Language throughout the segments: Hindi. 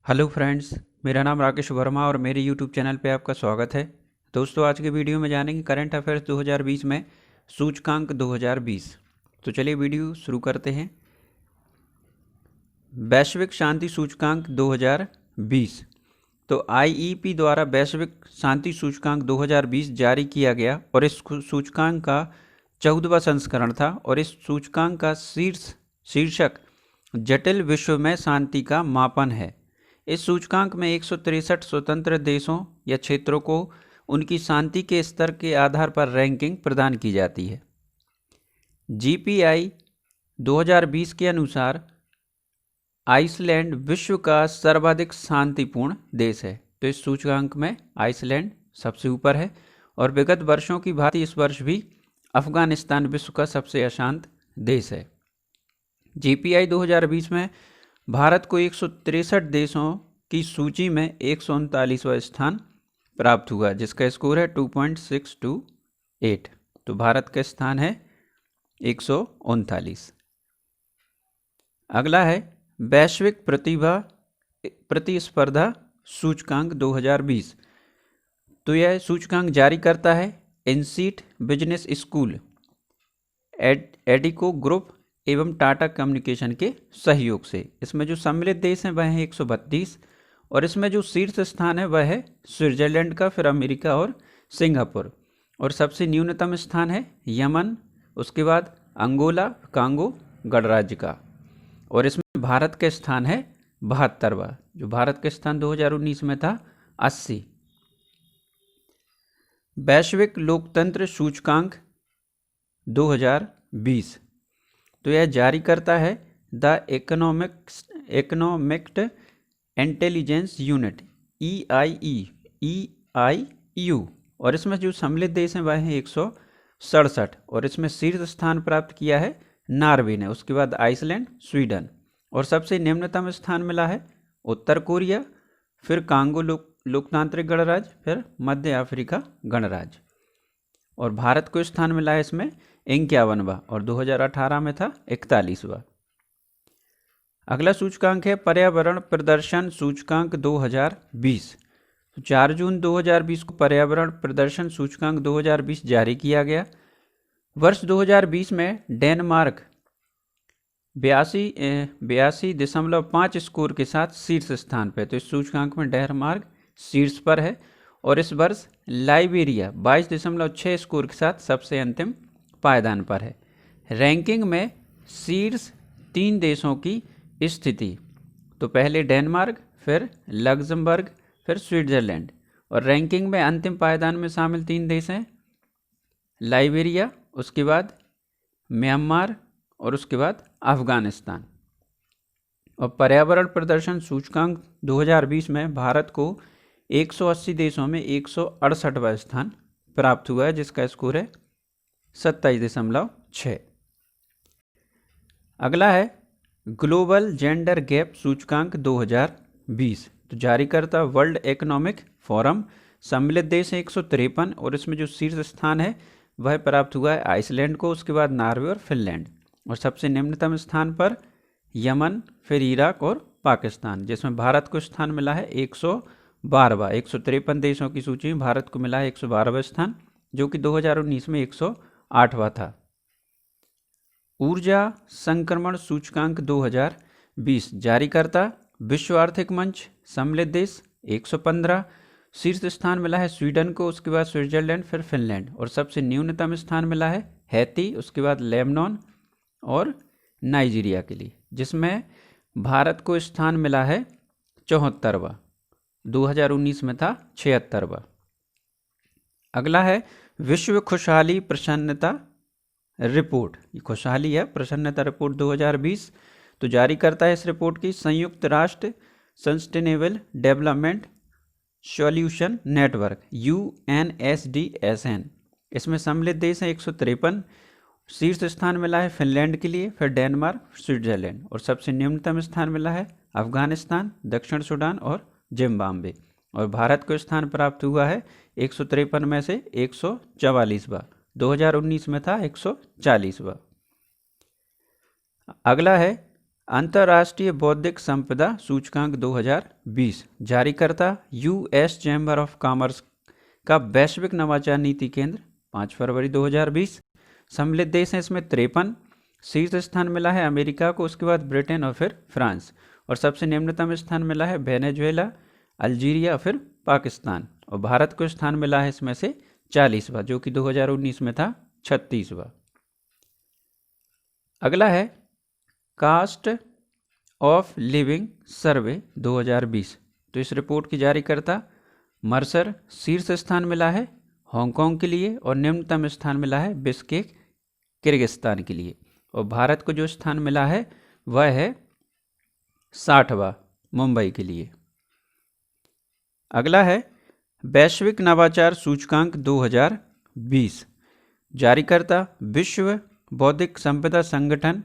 हेलो फ्रेंड्स, मेरा नाम राकेश वर्मा और मेरे यूट्यूब चैनल पे आपका स्वागत है। दोस्तों, आज के वीडियो में जानेंगे करंट अफेयर्स 2020 में सूचकांक 2020। तो चलिए वीडियो शुरू करते हैं। वैश्विक शांति सूचकांक 2020। तो आईईपी द्वारा वैश्विक शांति सूचकांक 2020 जारी किया गया और इस सूचकांक का 14वां संस्करण था और इस सूचकांक का शीर्षक जटिल विश्व में शांति का मापन है। इस सूचकांक में 163 स्वतंत्र देशों या क्षेत्रों को उनकी शांति के स्तर के आधार पर रैंकिंग प्रदान की जाती है। जीपीआई 2020 के अनुसार आइसलैंड विश्व का सर्वाधिक शांतिपूर्ण देश है। तो इस सूचकांक में आइसलैंड सबसे ऊपर है और विगत वर्षों की भांति इस वर्ष भी अफगानिस्तान विश्व का सबसे अशांत देश है। जीपीआई 2020 में भारत को 163 देशों की सूची में 139वां स्थान प्राप्त हुआ, जिसका स्कोर है 2.628। तो भारत का स्थान है 139। अगला है वैश्विक प्रतिस्पर्धा सूचकांक 2020। तो यह सूचकांक जारी करता है इनसीट बिजनेस स्कूल, एडिको ग्रुप एवं टाटा कम्युनिकेशन के सहयोग से। इसमें जो सम्मिलित देश हैं वह हैं 132 और इसमें जो शीर्ष स्थान है वह है स्विट्जरलैंड का, फिर अमेरिका और सिंगापुर। और सबसे न्यूनतम स्थान है यमन, उसके बाद अंगोला कांगो गणराज्य का। और इसमें भारत का स्थान है 72वां, जो भारत का स्थान 2019 में था 80। वैश्विक लोकतंत्र सूचकांक 2020। तो यह जारी करता है the economic intelligence unit EIU और इसमें जो सम्मिलित देश हैं वह हैं 167 और इसमें शीर्ष स्थान प्राप्त किया है नॉर्वे ने, उसके बाद आइसलैंड, स्वीडन। और सबसे निम्नतम स्थान मिला है उत्तर कोरिया, फिर कांगो लोकतांत्रिक गणराज्य, फिर मध्य अफ्रीका गणराज्य। और भारत को स्थान मिला है इसमें 51वां और 2018 में था 41वां। अगला सूचकांक है पर्यावरण प्रदर्शन सूचकांक 2020। 4 जून 2020 को पर्यावरण प्रदर्शन सूचकांक 2020 जारी किया गया। वर्ष 2020 में डेनमार्क 82.5 स्कोर के साथ शीर्ष स्थान पर। तो इस सूचकांक में डेनमार्क शीर्ष पर है। और इस वर्ष लाइबेरिया 22.6 स्कोर के साथ सबसे अंतिम पायदान पर है। रैंकिंग में शीर्ष 3 देशों की स्थिति, तो पहले डेनमार्क, फिर लग्जमबर्ग, फिर स्विट्जरलैंड। और रैंकिंग में अंतिम पायदान में शामिल 3 देश हैं लाइबेरिया, उसके बाद म्यांमार और उसके बाद अफगानिस्तान। और पर्यावरण प्रदर्शन सूचकांक 2020 में भारत को 180 देशों में 168वां स्थान प्राप्त हुआ है, जिसका स्कोर है 27.6। अगला है ग्लोबल जेंडर गैप सूचकांक 2020। तो जारीकर्ता वर्ल्ड इकोनॉमिक फोरम, सम्मिलित देश है 153 और इसमें जो शीर्ष स्थान है वह प्राप्त हुआ है आइसलैंड को, उसके बाद नॉर्वे और फिनलैंड। और सबसे निम्नतम स्थान पर यमन, फिर इराक और पाकिस्तान, जिसमें भारत को स्थान मिला है 112वां। 153 देशों की सूची में भारत को मिला है 112वां स्थान, जो कि 2019 में 108वां था। ऊर्जा संक्रमण सूचकांक 2020 जारीकर्ता विश्व आर्थिक मंच, सम्मिलित देश 115। शीर्ष स्थान मिला है स्वीडन को, उसके बाद स्विट्जरलैंड, फिर फिनलैंड। और सबसे न्यूनतम स्थान मिला है हैती, उसके बाद लेबनान और नाइजीरिया के लिए, जिसमें भारत को स्थान मिला है 74वां। 2019 में था 76वां। अगला है विश्व खुशहाली प्रसन्नता रिपोर्ट। खुशहाली है प्रसन्नता रिपोर्ट 2020। तो जारी करता है इस रिपोर्ट की संयुक्त राष्ट्र sustainable development solution network UNSDSN। इसमें सम्मिलित देश हैं 153। शीर्ष स्थान मिला है फिनलैंड के लिए, फिर डेनमार्क, स्विट्जरलैंड। और सबसे निम्नतम स्थान मिला है अफगानिस्तान, दक्षिण सूडान और जिम्बाब्वे। और भारत को स्थान प्राप्त हुआ है 153 में से 144वां। 2019 में था 140वां। अगला है अंतर्राष्ट्रीय बौद्धिक संपदा सूचकांक 2020। जारीकर्ता यूएस चैम्बर ऑफ कॉमर्स का वैश्विक नवाचार नीति केंद्र 5 फरवरी 2020। सम्मिलित देश हैं इसमें 53। शीर्ष स्थान मिला है अमेरिका को, उसके बाद ब्रिटेन और फिर फ्रांस। और सबसे निम्नतम स्थान मिला है वेनेजुएला, अल्जीरिया, फिर पाकिस्तान। और भारत को स्थान मिला है इसमें से 40वां, जो कि 2019 में था 36वां। अगला है कास्ट ऑफ लिविंग सर्वे 2020। तो इस रिपोर्ट की जारीकर्ता मर्सर। शीर्ष स्थान मिला है हांगकांग के लिए और निम्नतम स्थान मिला है बिश्केक, किर्गिस्तान के लिए। और भारत को जो स्थान मिला है वह है 60वां, मुंबई के लिए। अगला है वैश्विक नवाचार सूचकांक 2020। जारीकर्ता विश्व बौद्धिक संपदा संगठन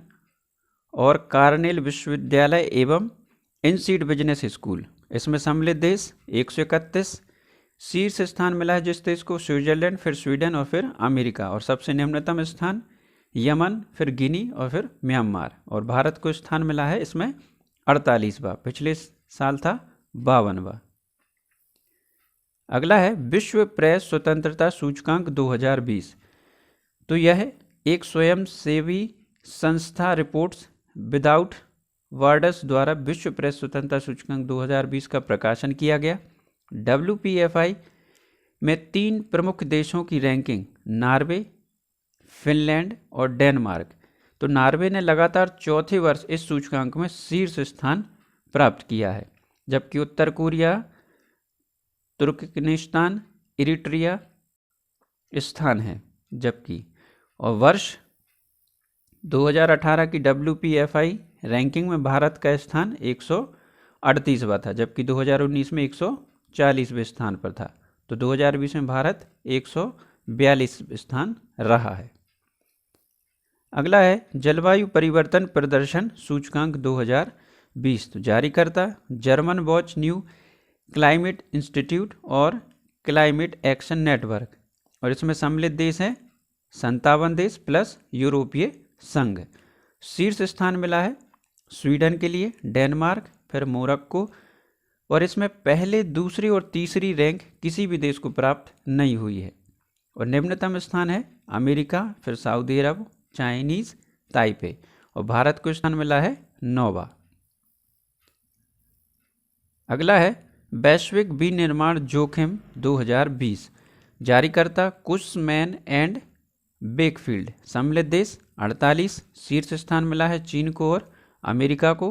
और कार्नेल विश्वविद्यालय एवं इनसीड बिजनेस स्कूल। इसमें सम्मिलित देश 131। शीर्ष स्थान मिला है जिस देश को स्विट्जरलैंड, फिर स्वीडन और फिर अमेरिका। और सबसे निम्नतम स्थान यमन, फिर गिनी और फिर म्यांमार। और भारत को स्थान मिला है इसमें 48वां, पिछले साल था 52वां। अगला है विश्व प्रेस स्वतंत्रता सूचकांक 2020। तो यह एक स्वयंसेवी संस्था रिपोर्ट्स विदाउट बॉर्डर्स द्वारा विश्व प्रेस स्वतंत्रता सूचकांक 2020 का प्रकाशन किया गया। WPFI में 3 प्रमुख देशों की रैंकिंग नॉर्वे, फिनलैंड और डेनमार्क। तो नॉर्वे ने लगातार चौथे वर्ष इस सूचकांक में शीर्ष स्थान प्राप्त किया है, जबकि उत्तर कोरिया, तुर्कमेनिस्तान, इरिट्रिया स्थान है। जबकि और वर्ष 2018 की WPFI रैंकिंग में भारत का स्थान 138वां था, जबकि 2019 में 140वें स्थान पर था। तो 2020 में भारत 142 स्थान रहा है। अगला है जलवायु परिवर्तन प्रदर्शन सूचकांक 2020। तो जारीकर्ता German watch new climate institute और क्लाइमेट एक्शन नेटवर्क। और इसमें सम्मिलित देश हैं 57 देश प्लस यूरोपीय संघ। शीर्ष स्थान मिला है स्वीडन के लिए, डेनमार्क, फिर मोरक्को। और इसमें पहले, दूसरी और तीसरी रैंक किसी भी देश को प्राप्त नहीं हुई है। और निम्नतम स्थान है अमेरिका, फिर सऊदी अरब, चाइनीज ताइपे। और भारत को स्थान मिला है 9वां। अगला है वैश्विक विनिर्माण जोखिम 2020। जारीकर्ता कुशमैन एंड बेकफील्ड। सम्मिलित देश 48। शीर्ष स्थान मिला है चीन को और अमेरिका को।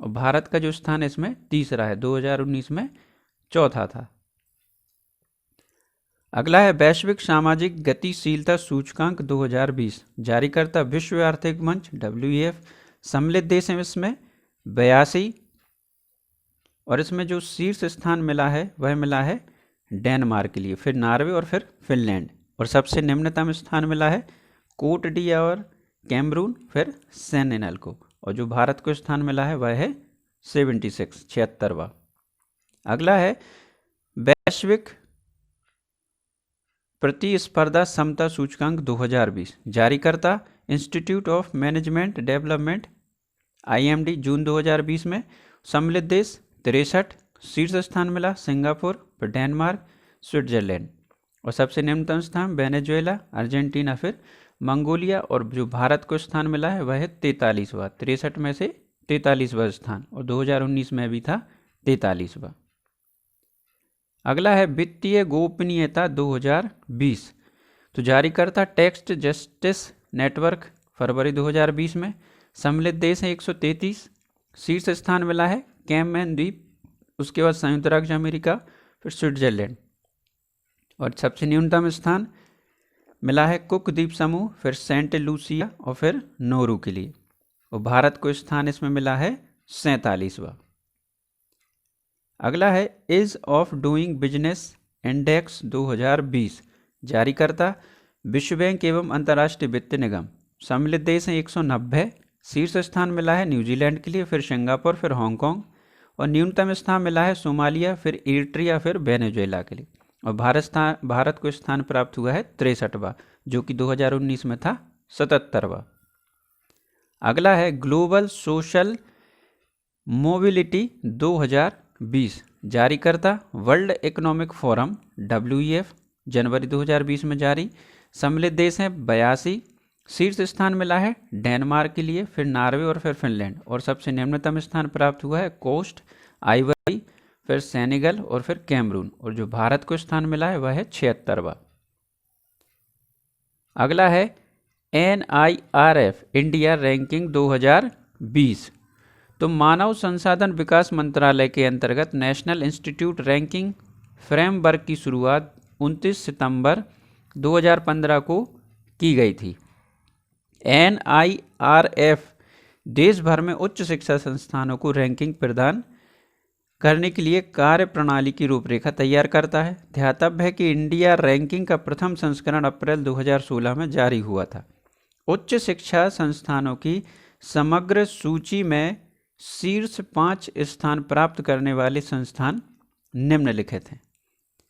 और भारत का जो स्थान इसमें तीसरा है, 2019 में चौथा था। अगला है वैश्विक सामाजिक गतिशीलता सूचकांक 2020। जारीकर्ता विश्व आर्थिक मंच WEF। सम्मिलित देश हैं इसमें 82। और इसमें जो शीर्ष स्थान मिला है वह मिला है डेनमार्क के लिए, फिर नॉर्वे और फिर फिनलैंड। और सबसे निम्नतम स्थान मिला है कोट डी और कैमरून, फिर सेनेगल को। और जो भारत को स्थान मिला है वह है 76वां। अगला है वैश्विक प्रतिस्पर्धा समता सूचकांक 2020। जारीकर्ता institute of management development IMD। जून 2020 में सम्मिलित देश 63। शीर्ष स्थान मिला सिंगापुर, फिर डेनमार्क, स्विट्जरलैंड। और सबसे निम्नतम स्थान वेनेजुएला, अर्जेंटीना, फिर मंगोलिया। और जो भारत को स्थान मिला है वह है 43वां, 63 में से 43वां स्थान। और 2019 में भी था 43वां। अगला है वित्तीय गोपनीयता 2020। तो जारीकर्ता टेक्स्ट जस्टिस नेटवर्क, फरवरी 2020 में। सम्मिलित देश है 133। शीर्ष स्थान मिला है कैमैन द्वीप, उसके बाद संयुक्त राज्य अमेरिका, फिर स्विट्जरलैंड। और सबसे न्यूनतम स्थान मिला है कुक द्वीप समूह, फिर सेंट लूसिया और फिर नोरू के लिए। और भारत को स्थान इसमें मिला है 47वां। अगला है is of doing business index 2020। जारीकर्ता विश्व बैंक एवं अंतर्राष्ट्रीय वित्त निगम। सम्मिलित देश हैं 190। शीर्ष स्थान मिला है न्यूजीलैंड के लिए, फिर सिंगापुर, फिर हांगकांग। और न्यूनतम स्थान मिला है सोमालिया, फिर इरिट्रिया, फिर वेनेजुएला के लिए। और भारत को स्थान प्राप्त हुआ है 63वां, जो कि 2019 में था 77वां। अगला है ग्लोबल सोशल मोबिलिटी 2020, जारीकर्ता वर्ल्ड इकोनॉमिक फोरम WEF, जनवरी 2020 में जारी। सम्मिलित देश हैं 82। शीर्ष स्थान मिला है डेनमार्क के लिए, फिर नॉर्वे और फिर फिनलैंड, और सबसे निम्नतम स्थान प्राप्त हुआ है कोस्ट आइवरी, फिर सेनेगल और फिर कैमरून, और जो भारत को स्थान मिला है वह है 76वां। अगला है NIRF इंडिया रैंकिंग 2020। तो मानव संसाधन विकास मंत्रालय के अंतर्गत नेशनल इंस्टीट्यूट रैंकिंग फ्रेमवर्क की शुरुआत 29 सितंबर 2015 को की गई थी। NIRF देश भर में उच्च शिक्षा संस्थानों को रैंकिंग प्रदान करने के लिए कार्य प्रणाली की रूपरेखा तैयार करता है। ध्यातव्य है कि इंडिया रैंकिंग का प्रथम संस्करण अप्रैल 2016 में जारी हुआ था। उच्च शिक्षा संस्थानों की समग्र सूची में शीर्ष 5 स्थान प्राप्त करने वाले संस्थान निम्नलिखित हैं।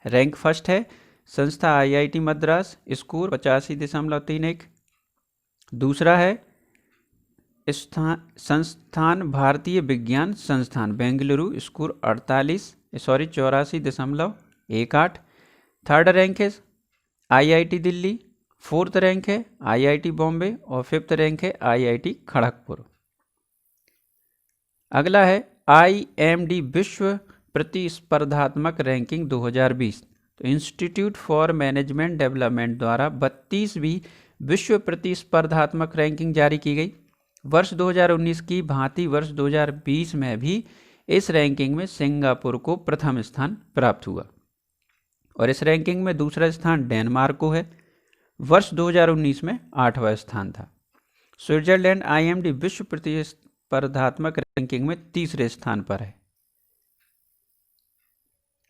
रैंक फर्स्ट है संस्था IIT मद्रास, स्कोर 85.31। दूसरा है संस्थान भारतीय विज्ञान संस्थान बेंगलुरु, स्कोर 84.18। थर्ड रैंक है IIT दिल्ली, फोर्थ रैंक है IIT बॉम्बे और फिफ्थ रैंक है IIT खड़गपुर। अगला है IMD विश्व प्रतिस्पर्धात्मक रैंकिंग 2020। तो इंस्टीट्यूट फॉर मैनेजमेंट डेवलपमेंट द्वारा 32वीं विश्व प्रतिस्पर्धात्मक रैंकिंग जारी की गई। वर्ष 2019 की भांति वर्ष 2020 में भी इस रैंकिंग में सिंगापुर को प्रथम स्थान प्राप्त हुआ, और इस रैंकिंग में दूसरा स्थान डेनमार्क को है। वर्ष 2019 में 8वां स्थान था। स्विट्जरलैंड IMD विश्व प्रतिस्पर्धात्मक रैंकिंग में तीसरे स्थान पर है।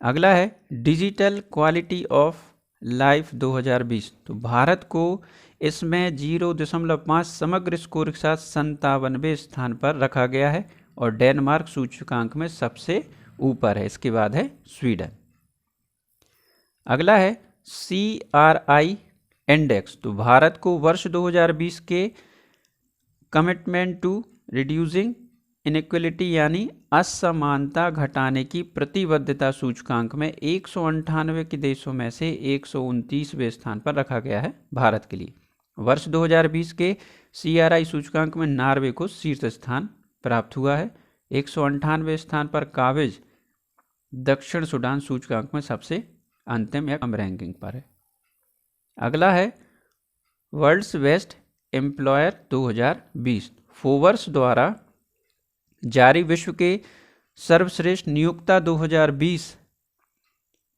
अगला है डिजिटल क्वालिटी ऑफ लाइफ 2020। तो भारत को इसमें 0.5 समग्र स्कोर के साथ 97वें स्थान पर रखा गया है, और डेनमार्क सूचकांक में सबसे ऊपर है। इसके बाद है स्वीडन। अगला है CRI इंडेक्स। तो भारत को वर्ष 2020 के कमिटमेंट टू रिड्यूसिंग इनइक्वलिटी यानी असमानता घटाने की प्रतिबद्धता सूचकांक में 198 के देशों में से 129वें स्थान पर रखा गया है भारत के लिए। वर्ष 2020 के CRI सूचकांक में नॉर्वे को शीर्ष स्थान प्राप्त हुआ है। 198वें स्थान पर काबिज दक्षिण सूडान सूचकांक में सबसे अंतिम या कम रैंकिंग पर है। अगला है वर्ल्ड्स बेस्ट एम्प्लॉयर 2020। फोर्ब्स द्वारा जारी विश्व के सर्वश्रेष्ठ नियोक्ता 2020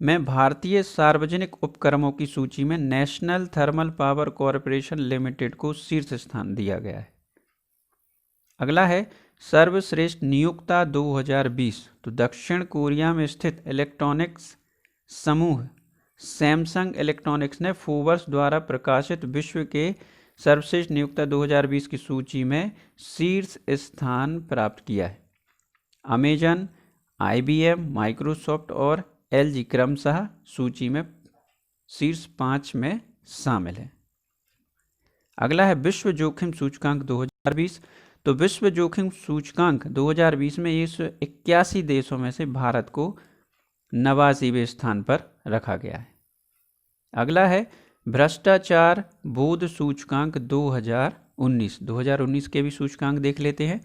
में भारतीय सार्वजनिक उपक्रमों की सूची में national thermal power corporation limited को शीर्ष स्थान दिया गया है। अगला है सर्वश्रेष्ठ नियोक्ता 2020। तो दक्षिण कोरिया में स्थित इलेक्ट्रॉनिक्स समूह सैमसंग इलेक्ट्रॉनिक्स ने फोर्ब्स द्वारा प्रकाशित विश्व के सर्वश्रेष्ठ नियोक्ता 2020 की सूची में शीर्ष स्थान प्राप्त किया है। अमेजन, IBM, माइक्रोसॉफ्ट और LG क्रमशः सूची में शीर्ष 5 में शामिल है। अगला है विश्व जोखिम सूचकांक 2020। तो विश्व जोखिम सूचकांक 2020 में 181 देशों में से भारत को 89वें स्थान पर रखा गया है। अगला है भ्रष्टाचार बोध सूचकांक 2019। 2019 के भी सूचकांक देख लेते हैं।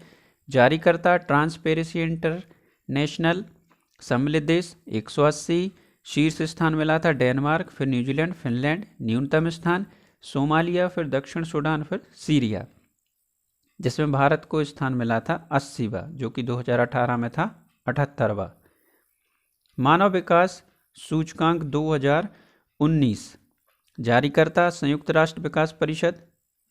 जारीकर्ता ट्रांसपेरेंसी इंटरनेशनल, सम्मिलित देश 180, शीर्ष स्थान मिला था डेनमार्क, फिर न्यूजीलैंड, फिनलैंड, न्यूनतम स्थान सोमालिया, फिर दक्षिण सूडान, फिर सीरिया, जिसमें भारत को स्थान मिला था 80वां, जो कि 2018 में था 78वां। मानव विकास सूचकांक 2019, जारीकर्ता संयुक्त राष्ट्र विकास परिषद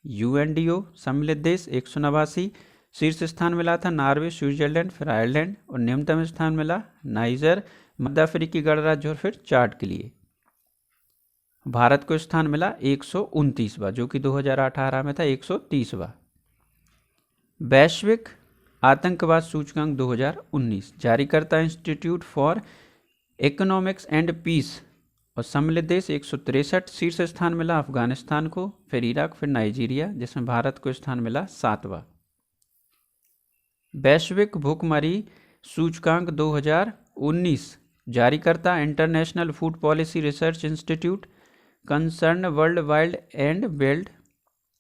UNDO, सम्मिलित देश 189, शीर्ष स्थान मिला था नॉर्वे, स्विट्जरलैंड, फिर आयरलैंड, और निम्नतम स्थान मिला नाइजर, मध्य अफ्रीकी गणराज्य और फिर चाड के लिए। भारत को स्थान मिला 129वां, जो कि 2018 में था 130वां। वैश्विक आतंकवाद सूचकांक 2019, जारीकर्ता institute for economics and peace और सम्मिलित देश 163, शीर्ष स्थान मिला अफगानिस्तान को, फिर इराक, फिर नाइजीरिया, जिसमें भारत को स्थान मिला 7वां। वैश्विक भुखमरी सूचकांक 2019, जारीकर्ता international food policy research institute, concern world wide and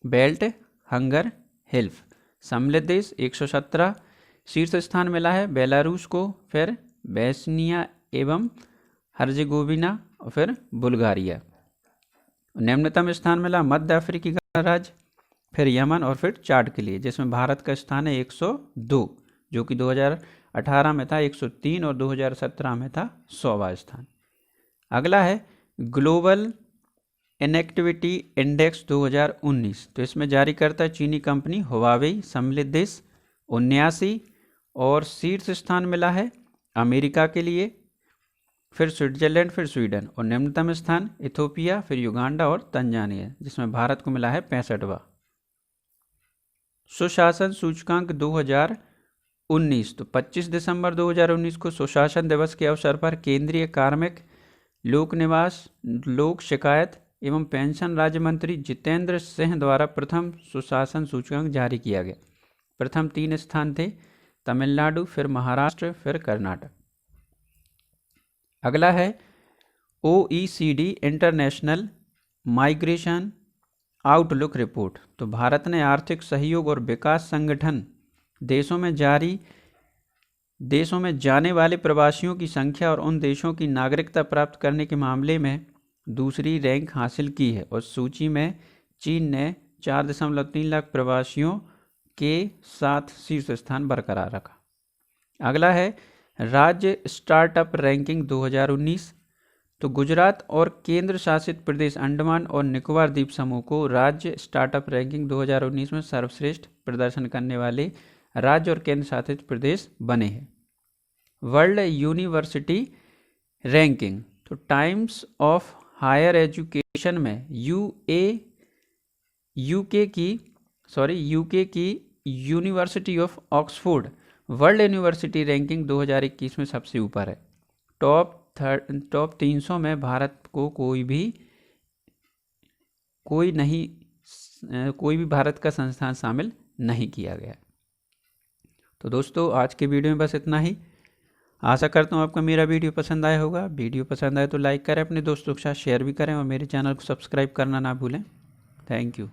belt hunger health. सम्मिलित देश 117, शीर्ष स्थान मिला है बेलारूस को, फिर बोस्निया एवं हर्जेगोविना और फिर बुल्गारिया। निम्नतम स्थान मिला मध्य अफ्रीकी गणराज्य, फिर यमन और फिर चार्ट के लिए, जिसमें भारत का स्थान है 102, जो कि 2018 में था 103 और 2017 में था 100वां स्थान। अगला है ग्लोबल इनेक्टिविटी इंडेक्स 2019, तो इसमें जारीकर्ता चीनी कंपनी हुआवेई, सम्मिलित देश 79 और शीर्ष स्थान मिला है अमेरिका के लिए, फिर स्विट्जरलैंड, फिर स्वीडन और निम्नतम स्थान इथोपिया, फिर युगांडा और तंजानिया, जिसमें भारत को मिला है 65वां। सुशासन सूचकांक 2019, तो 25 दिसंबर 2019 को सुशासन दिवस के अवसर पर केंद्रीय कार्मिक, लोक निवास, लोक शिकायत एवं पेंशन राज्य मंत्री जितेंद्र सिंह द्वारा प्रथम सुशासन सूचकांक जारी किया गया। प्रथम 3 स्थान थे तमिलनाडु, फिर महाराष्ट्र, फिर कर्नाटक। अगला है OECD international migration outlook report, तो भारत ने आर्थिक सहयोग और विकास संगठन देशों में जाने वाले प्रवासियों की संख्या और उन देशों की नागरिकता प्राप्त करने के मामले में दूसरी रैंक हासिल की है, और सूची में चीन ने 4.3 लाख प्रवासियों के साथ शीर्ष स्थान बरकरार रखा। अगला है राज्य स्टार्टअप रैंकिंग 2019, तो गुजरात और केंद्र शासित प्रदेश अंडमान और निकोबार द्वीप समूह को राज्य स्टार्टअप रैंकिंग 2019 में सर्वश्रेष्ठ प्रदर्शन करने वाले राज्य और केंद्र शासित प्रदेश बने हैं। वर्ल्ड यूनिवर्सिटी रैंकिंग, तो टाइम्स ऑफ हायर एजुकेशन में यूके की university of Oxford world university ranking 2021 में सबसे ऊपर है। टॉप 300 में भारत को कोई भी भारत का संस्थान शामिल नहीं किया गया। तो दोस्तों आज के वीडियो में बस इतना ही। आशा करता हूँ आपको मेरा वीडियो पसंद आया होगा। वीडियो पसंद आए तो लाइक करें, अपने दोस्तों के साथ शेयर भी करें और मेरे चैनल को सब्सक्राइब करना ना भूलें। Thank you.